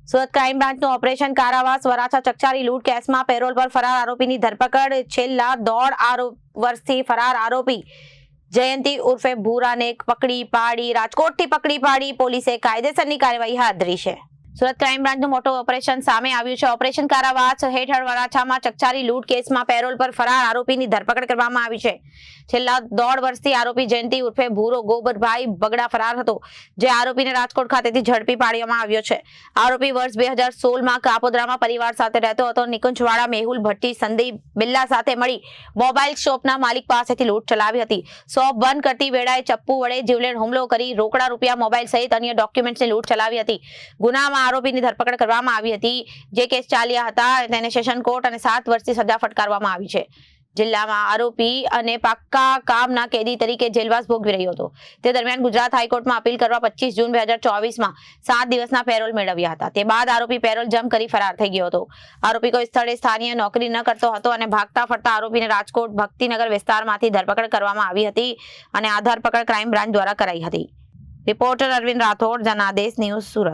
Surat crime બ્રાન્ચનું operation કારાવાસ Varachha ચકચારી લૂંટ કેસમાં parole પર ફરાર આરોપીની ધરપકડ. છેલ્લા 1.5 વર્ષથી ફરાર આરોપી જયંતિ ઉર્ફે ભૂરાને રાજકોટથી પકડી પાડી પોલીસે કાયદેસરની કાર્યવાહી હાથ ધરી છે. સુરત ક્રાઇમ બ્રાન્ચનું મોટું ઓપરેશન સામે આવ્યું છે. ઓપરેશન કારાવાસ હેઠળ વરાછામાં ચકચારી લૂંટ કેસમાં પેરોલ પર ફરાર આરોપીની ધરપકડ કરવામાં આવી છે. છેલ્લા 1.5 વર્ષથી આરોપી જયંતિ ઉર્ફે ભૂરો ગોબરભાઈ બગડા ફરાર હતો, જે આરોપીને રાજકોટ ખાતેથી ઝડપી પાડવામાં આવ્યો છે. આરોપી વર્ષ 2016માં કાપોદ્રામાં પરિવાર સાથે રહેતો હતો. નિકુંજવાડા મેહુલ ભટ્ટી સંદીપ બિલ્લા સાથે મળી મોબાઈલ શોપના માલિક પાસેથી લૂંટ ચલાવી હતી. શોપ બંધ કરતી વેળાએ ચપ્પુ વડે જીવલેણ હુમલો કરી રોકડા રૂપિયા મોબાઈલ સહિત અન્ય ડોક્યુમેન્ટ્સની લૂંટ ચલાવી હતી. ગુનામાં આરોપીની ધરપકડ કરવામાં આવી હતી. જે કેસ ચાલ્યા હતા તેને સેશન કોર્ટ અને 7 વર્ષની સજા ફટકારવામાં આવી છે. જિલ્લામાં આરોપી અને પાક્કા કામના કેદી તરીકે જેલવાસ ભોગવી રહ્યો હતો. તે દરમિયાન ગુજરાત હાઈકોર્ટમાં અપીલ કરવા 25 જૂન 2024માં 7 દિવસના પેરોલ મેળવ્યા હતા. તે બાદ આરોપી પેરોલ જમ્પ કરી ફરાર થઈ ગયો હતો. આરોપી કોઈ સ્થળે સ્થાનિય નોકરી ન કરતો હતો અને ભાગતા ફરતા આરોપીને રાજકોટ ભક્તિનગર વિસ્તારમાંથી ધરપકડ કરવામાં આવી હતી અને આ ધરપકડ ક્રાઇમ બ્રાન્ચ દ્વારા કરાઈ હતી. Reporter Arvind Rathod, Janadesh news, Surat.